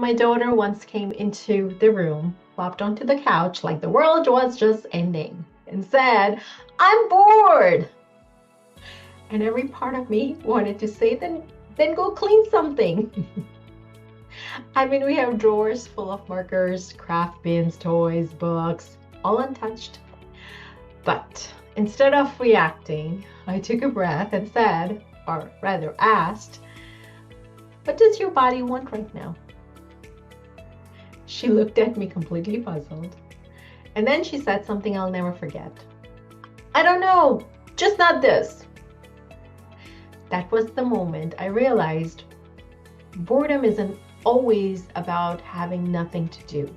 My daughter once came into the room, flopped onto the couch like the world was just ending, and said, "I'm bored." And every part of me wanted to say, then go clean something. I mean, we have drawers full of markers, craft bins, toys, books, all untouched. But instead of reacting, I took a breath and said, or rather asked, "What does your body want right now?" She looked at me completely puzzled. And then she said something I'll never forget. "I don't know, just not this." That was the moment I realized boredom isn't always about having nothing to do.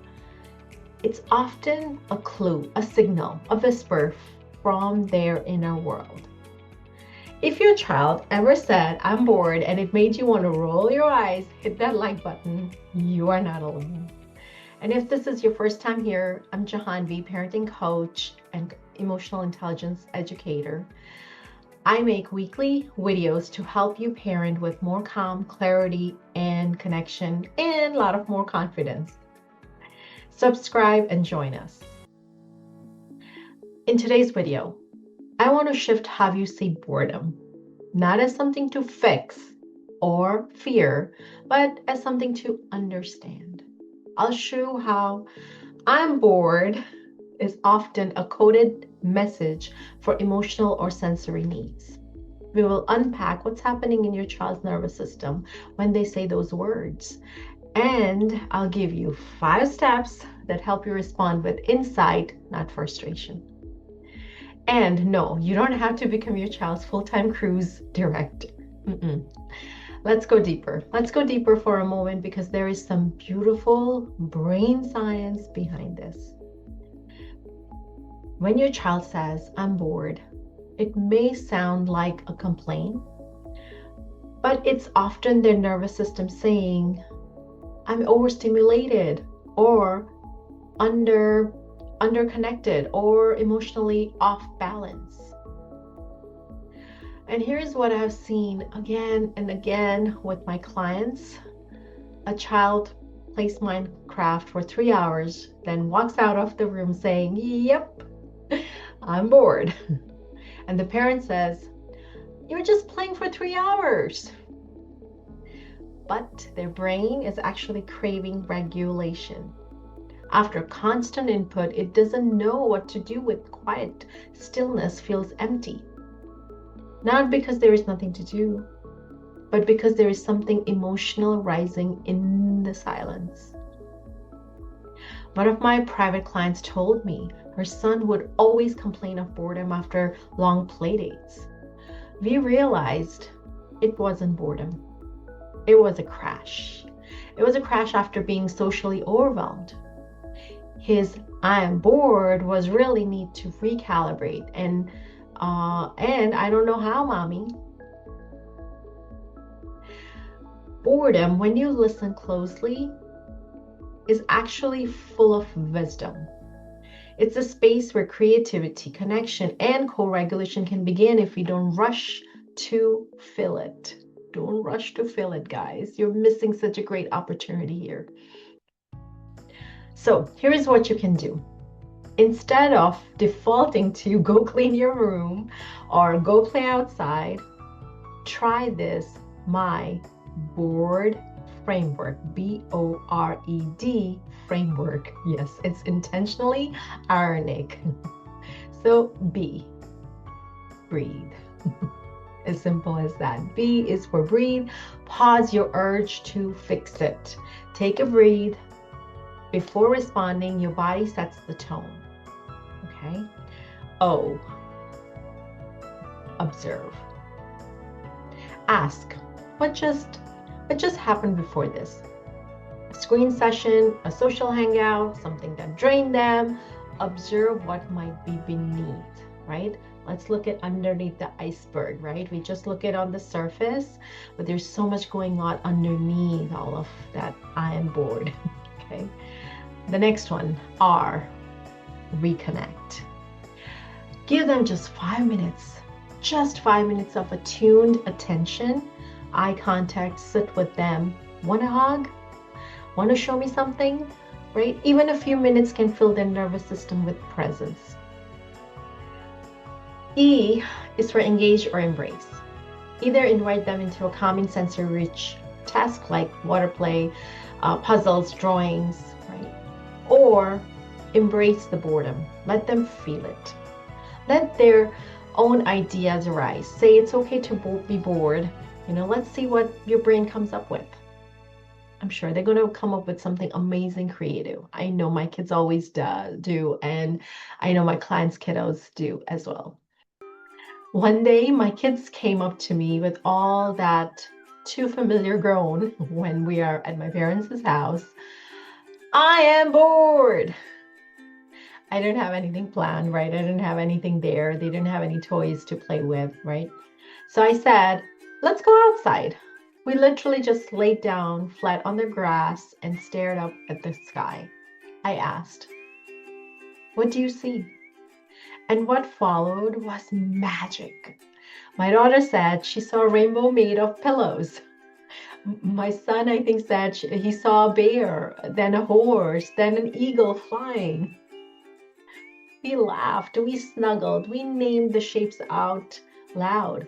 It's often a clue, a signal, a whisper from their inner world. If your child ever said, "I'm bored," and it made you want to roll your eyes, hit that like button. You are not alone. And if this is your first time here, I'm Jahanvi, parenting coach and emotional intelligence educator. I make weekly videos to help you parent with more calm, clarity, and connection, and a lot of more confidence. Subscribe and join us. In today's video, I want to shift how you see boredom, not as something to fix or fear, but as something to understand. I'll show how "I'm bored" is often a coded message for emotional or sensory needs. We will unpack what's happening in your child's nervous system when they say those words. And I'll give you 5 steps that help you respond with insight, not frustration. And no, you don't have to become your child's full-time cruise director. Let's go deeper. Let's go deeper for a moment because there is some beautiful brain science behind this. When your child says, "I'm bored," it may sound like a complaint, but it's often their nervous system saying, "I'm overstimulated," or underconnected, or emotionally off balance. And here's what I've seen again and again with my clients. A child plays Minecraft for 3 hours, then walks out of the room saying, "Yep, I'm bored." And the parent says, "You're just playing for 3 hours." But their brain is actually craving regulation. After constant input, it doesn't know what to do with quiet. Stillness feels empty. Not because there is nothing to do, but because there is something emotional rising in the silence. One of my private clients told me her son would always complain of boredom after long play dates. We realized it wasn't boredom. It was a crash. It was a crash after being socially overwhelmed. His "I'm bored" was really need to recalibrate, and I don't know how, mommy. Boredom, when you listen closely, is actually full of wisdom. It's a space where creativity, connection, and co-regulation can begin if we don't rush to fill it. Don't rush to fill it, guys. You're missing such a great opportunity here. So here's what you can do. Instead of defaulting to go clean your room or go play outside, try this My B.O.R.E.D framework, B.O.R.E.D framework. Yes, it's intentionally ironic. So B, breathe. As simple as that. B is for breathe. Pause your urge to fix it. Take a breathe. Before responding, your body sets the tone. Okay. O, observe. Ask, what just happened before this? A screen session, a social hangout, something that drained them. Observe what might be beneath, right? Let's look at underneath the iceberg, right? We just look at on the surface, but there's so much going on underneath all of that "I am bored." Okay. The next one, R, reconnect. Give them just 5 minutes, just 5 minutes of attuned attention, eye contact, sit with them. Want a hug? Want to show me something? Right? Even a few minutes can fill their nervous system with presence. E is for engage or embrace. Either invite them into a calming, sensory-rich task like water play, puzzles, drawings, right? Or embrace the boredom. Let them feel it. Let their own ideas arise. Say it's okay to be bored. Let's see what your brain comes up with. I'm sure they're going to come up with something amazing, creative. I know my kids always do, and I know my clients' kiddos do as well. One day, my kids came up to me with all that too familiar groan when we are at my parents' house. I am bored. I didn't have anything planned, right? I didn't have anything there. They didn't have any toys to play with, right? So I said, let's go outside. We literally just laid down flat on the grass and stared up at the sky. I asked, what do you see? And what followed was magic. My daughter said she saw a rainbow made of pillows. My son, I think, said he saw a bear, then a horse, then an eagle flying. We laughed, we snuggled, we named the shapes out loud.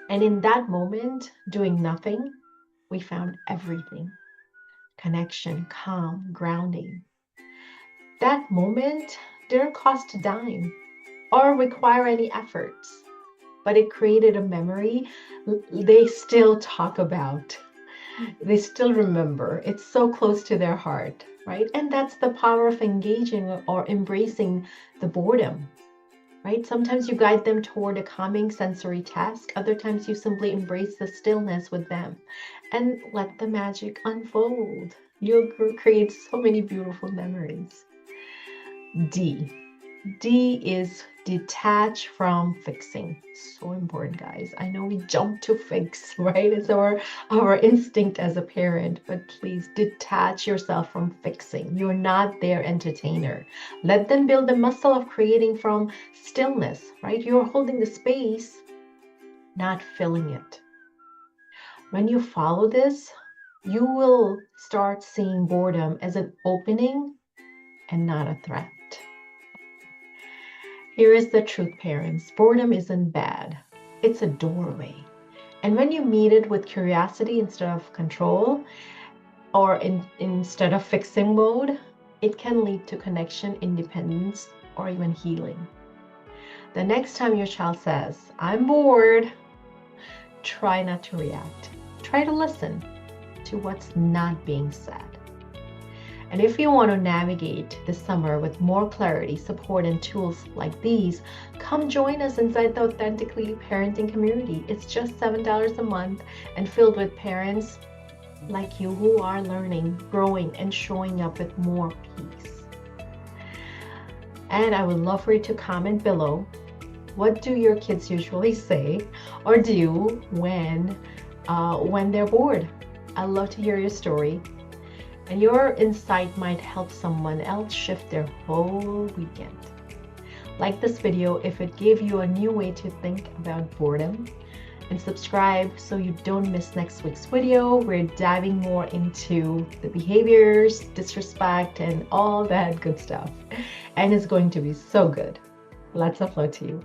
And in that moment, doing nothing, we found everything. Connection, calm, grounding. That moment didn't cost a dime or require any efforts, but it created a memory they still talk about. They still remember. It's so close to their heart, right? And that's the power of engaging or embracing the boredom, right? Sometimes you guide them toward a calming sensory task. Other times you simply embrace the stillness with them and let the magic unfold. You'll create so many beautiful memories. D. D is detach from fixing. So important, guys. I know we jump to fix, right? It's our instinct as a parent, but please detach yourself from fixing. You're not their entertainer. Let them build the muscle of creating from stillness, right? You're holding the space, not filling it. When you follow this, you will start seeing boredom as an opening and not a threat. Here is the truth, parents. Boredom isn't bad. It's a doorway. And when you meet it with curiosity instead of control, or instead of fixing mode, it can lead to connection, independence, or even healing. The next time your child says, I'm bored, try not to react. Try to listen to what's not being said. And if you want to navigate this summer with more clarity, support, and tools like these, come join us inside the Authentically Parenting community. It's just $7 a month and filled with parents like you who are learning, growing, and showing up with more peace. And I would love for you to comment below. What do your kids usually say or do when they're bored? I'd love to hear your story. And your insight might help someone else shift their whole weekend. Like this video if it gave you a new way to think about boredom, and subscribe so you don't miss next week's video. We're diving more into the behaviors, disrespect, and all that good stuff. And it's going to be so good. Lots of love to you.